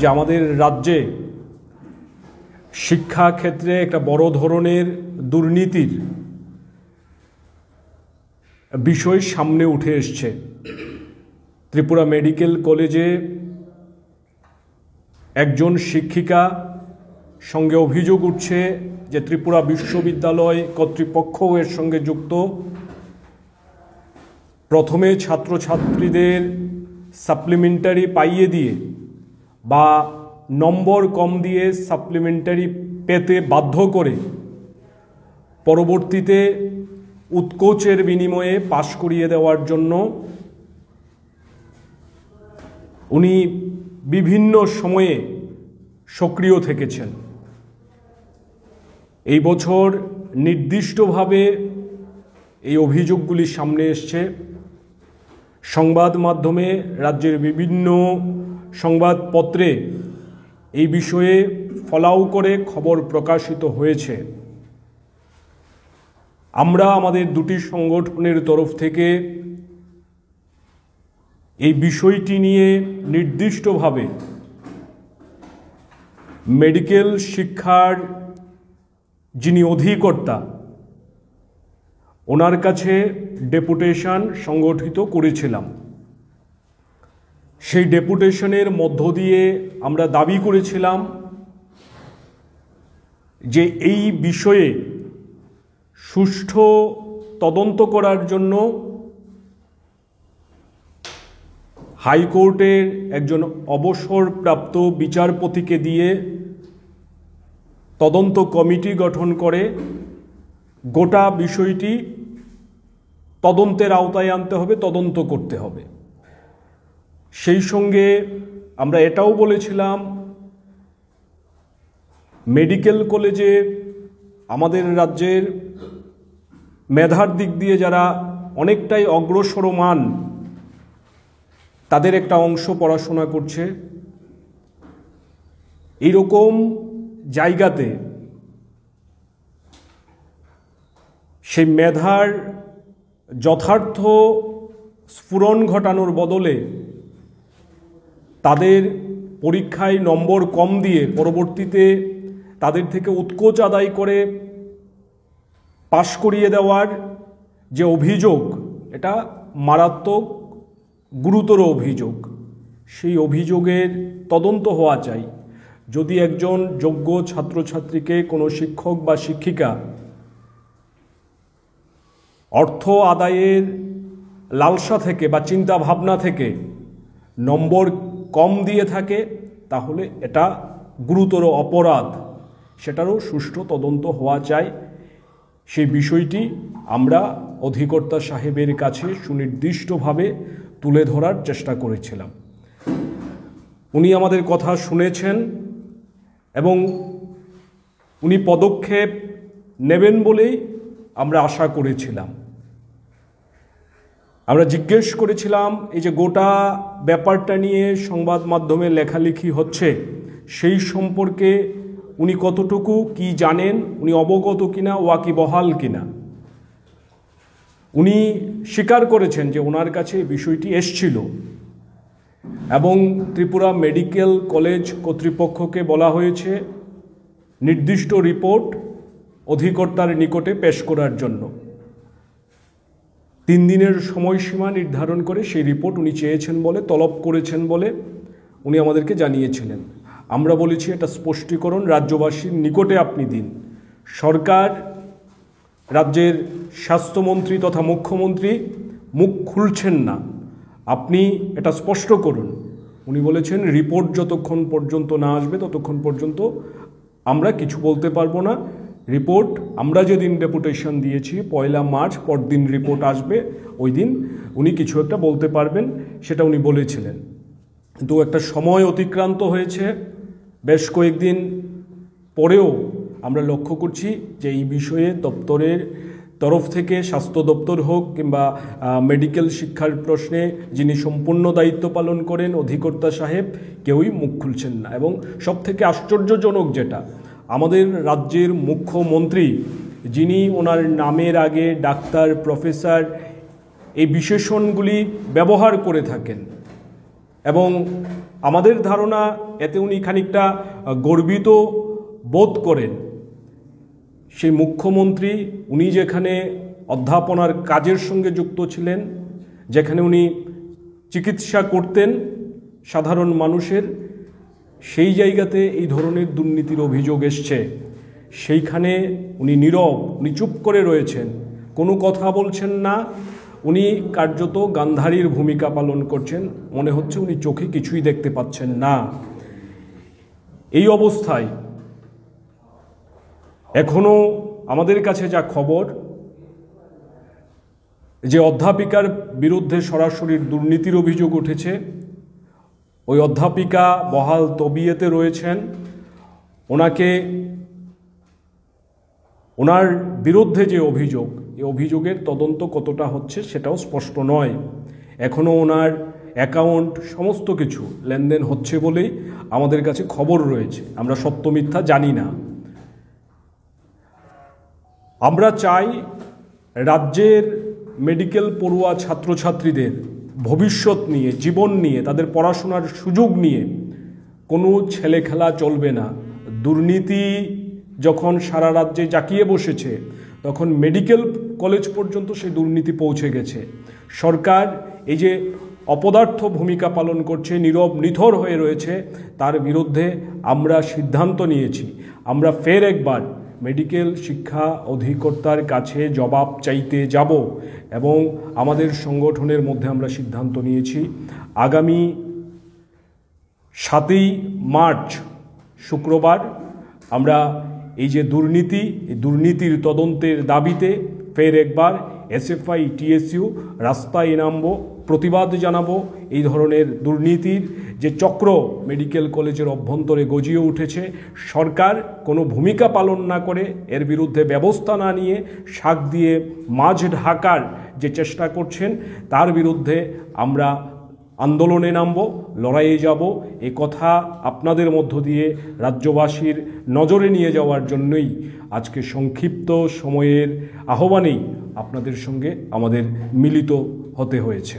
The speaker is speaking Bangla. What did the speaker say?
যে আমাদের রাজ্যে শিক্ষা ক্ষেত্রে একটা বড় ধরনের দুর্নীতির বিষয় সামনে উঠে এসছে। ত্রিপুরা মেডিকেল কলেজে একজন শিক্ষিকা সঙ্গে অভিযোগ উঠছে যে ত্রিপুরা বিশ্ববিদ্যালয় কর্তৃপক্ষ এর সঙ্গে যুক্ত। প্রথমে ছাত্রছাত্রীদের সাপ্লিমেন্টারি পাইয়ে দিয়ে বা নম্বর কম দিয়ে সাপ্লিমেন্টারি পেতে বাধ্য করে পরবর্তীতে উৎকোচের বিনিময়ে পাশ করিয়ে দেওয়ার জন্য উনি বিভিন্ন সময়ে সক্রিয় থেকেছেন। এই বছর নির্দিষ্টভাবে এই অভিযোগগুলি সামনে এসছে। সংবাদ মাধ্যমে রাজ্যের বিভিন্ন সংবাদপত্রে এই বিষয়ে ফলাও করে খবর প্রকাশিত হয়েছে। আমরা আমাদের দুটি সংগঠনের তরফ থেকে এই বিষয়টি নিয়ে নির্দিষ্টভাবে মেডিকেল শিক্ষার যিনি অধিকর্তা ওনার কাছে ডেপুটেশন সংগঠিত করেছিলাম। সেই ডেপুটেশনের মধ্য দিয়ে আমরা দাবি করেছিলাম যে এই বিষয়ে সুষ্ঠু তদন্ত করার জন্য হাইকোর্টের একজন অবসরপ্রাপ্ত বিচারপতিকে দিয়ে তদন্ত কমিটি গঠন করে গোটা বিষয়টি তদন্তের আওতায় আনতে হবে, তদন্ত করতে হবে। সেই সঙ্গে আমরা এটাও বলেছিলাম মেডিকেল কলেজে আমাদের রাজ্যের মেধার দিক দিয়ে যারা অনেকটাই অগ্রসরমান তাদের একটা অংশ পড়াশোনা করছে। এইরকম জায়গাতে সেই মেধার যথার্থ স্ফুরণ ঘটানোর বদলে তাদের পরীক্ষায় নম্বর কম দিয়ে পরবর্তীতে তাদের থেকে উৎকোচ আদায় করে পাশ করিয়ে দেওয়ার যে অভিযোগ, এটা মারাত্মক গুরুতর অভিযোগ। সেই অভিযোগের তদন্ত হওয়া চাই। যদি একজন যোগ্য ছাত্রছাত্রীকে কোনো শিক্ষক বা শিক্ষিকা অর্থ আদায়ের লালসা থেকে বা চিন্তা ভাবনা থেকে নম্বর কম দিয়ে থাকে তাহলে এটা গুরুতর অপরাধ, সেটারও সুষ্ঠু তদন্ত হওয়া চাই। সেই বিষয়টি আমরা অধিকর্তা সাহেবের কাছে সুনির্দিষ্টভাবে তুলে ধরার চেষ্টা করেছিলাম। উনি আমাদের কথা শুনেছেন এবং উনি পদক্ষেপ নেবেন বলেই আমরা আশা করেছিলাম। আমরা জিজ্ঞেস করেছিলাম এই যে গোটা ব্যাপারটা নিয়ে সংবাদ মাধ্যমে লেখালেখি হচ্ছে সেই সম্পর্কে উনি কতটুকু কি জানেন, উনি অবগত কিনা, ওয়াকিবহাল কিনা। উনি স্বীকার করেছেন যে ওনার কাছে বিষয়টি এসছিল এবং ত্রিপুরা মেডিকেল কলেজ কর্তৃপক্ষকে বলা হয়েছে নির্দিষ্ট রিপোর্ট অধিকর্তার নিকটে পেশ করার জন্য। 3 দিনের সময়সীমা নির্ধারণ করে সেই রিপোর্ট উনি চেয়েছেন বলে, তলব করেছেন বলে উনি আমাদেরকে জানিয়েছিলেন। আমরা বলেছি এটা স্পষ্টীকরণ রাজ্যবাসীর নিকটে আপনি দিন। সরকার, রাজ্যের স্বাস্থ্যমন্ত্রী তথা মুখ্যমন্ত্রী মুখ খুলছেন না, আপনি এটা স্পষ্ট করুন। উনি বলেছেন রিপোর্ট যতক্ষণ পর্যন্ত না আসবে ততক্ষণ পর্যন্ত আমরা কিছু বলতে পারবো না। রিপোর্ট আমরা যেদিন ডেপুটেশন দিয়েছি 1 মার্চ, পরদিন রিপোর্ট আসবে, ওই দিন উনি কিছু একটা বলতে পারবেন, সেটা উনি বলেছিলেন। কিন্তু একটা সময় অতিক্রান্ত হয়েছে, বেশ কয়েকদিন পরেও আমরা লক্ষ্য করছি যে এই বিষয়ে দপ্তরের তরফ থেকে, স্বাস্থ্য দপ্তর হোক কিংবা মেডিকেল শিক্ষার প্রশ্নে যিনি সম্পূর্ণ দায়িত্ব পালন করেন অধিকর্তা সাহেব, কেউই মুখ খুলছেন না। এবং সবথেকে আশ্চর্যজনক যেটা, আমাদের রাজ্যের মুখ্যমন্ত্রী যিনি ওনার নামের আগে ডাক্তার, প্রফেসর এই বিশেষণগুলি ব্যবহার করে থাকেন এবং আমাদের ধারণা এতে উনি খানিকটা গর্বিত বোধ করেন। সেই মুখ্যমন্ত্রী উনি যেখানে অধ্যাপনার কাজের সঙ্গে যুক্ত ছিলেন, যেখানে উনি চিকিৎসা করতেন সাধারণ মানুষের, সেই জায়গাতে এই ধরনের দুর্নীতির অভিযোগ এসছে। সেইখানে উনি নীরব, উনি চুপ করে রয়েছেন, কোনো কথা বলছেন না। উনি কার্যত গান্ধারীর ভূমিকা পালন করছেন, মনে হচ্ছে উনি চোখে কিছুই দেখতে পাচ্ছেন না। এই অবস্থায় এখনও আমাদের কাছে যা খবর, যে অধ্যাপিকার বিরুদ্ধে সরাসরি দুর্নীতির অভিযোগ উঠেছে, ওই অধ্যাপিকা বহাল তবিয়তে রয়েছেন। ওনার বিরুদ্ধে যে অভিযোগ, এই অভিযোগের তদন্ত কতটা হচ্ছে সেটাও স্পষ্ট নয়। এখনও ওনার অ্যাকাউন্ট সমস্ত কিছু লেনদেন হচ্ছে বলেই আমাদের কাছে খবর রয়েছে, আমরা সত্য মিথ্যা জানি না। আমরা চাই রাজ্যের মেডিকেল পড়ুয়া ছাত্রছাত্রীদের ভবিষ্যৎ নিয়ে, জীবন নিয়ে, তাদের পড়াশোনার সুযোগ নিয়ে কোনো ছেলে খেলা চলবে না। দুর্নীতি যখন সারা রাজ্যে জাঁকিয়ে বসেছে, তখন মেডিকেল কলেজ পর্যন্ত সেই দুর্নীতি পৌঁছে গেছে। সরকার এই যে অপদার্থ ভূমিকা পালন করছে, নীরব নিথর হয়ে রয়েছে, তার বিরুদ্ধে আমরা সিদ্ধান্ত নিয়েছি। আমরা ফের একবার মেডিকেল শিক্ষা অধিকর্তার কাছে জবাব চাইতে যাব এবং আমাদের সংগঠনের মধ্যে আমরা সিদ্ধান্ত নিয়েছি আগামী 7ই মার্চ শুক্রবার আমরা এই যে দুর্নীতি, এই দুর্নীতির তদন্তের দাবিতে ফের একবার এসএফআই টিএসইউ রাস্তায় নামবো, প্রতিবাদ জানাবো। এই ধরনের দুর্নীতির যে চক্র মেডিকেল কলেজের অভ্যন্তরে গজিয়ে উঠেছে, সরকার কোনো ভূমিকা পালন না করে, এর বিরুদ্ধে ব্যবস্থা না নিয়ে শাক দিয়ে মাছ ঢাকার যে চেষ্টা করছেন, তার বিরুদ্ধে আমরা আন্দোলনে নামব, লড়াইয়ে যাব। এ কথা আপনাদের মধ্য দিয়ে রাজ্যবাসীর নজরে নিয়ে যাওয়ার জন্যই আজকে সংক্ষিপ্ত সময়ের আহ্বানেই আপনাদের সঙ্গে আমাদের মিলিত হতে হয়েছে।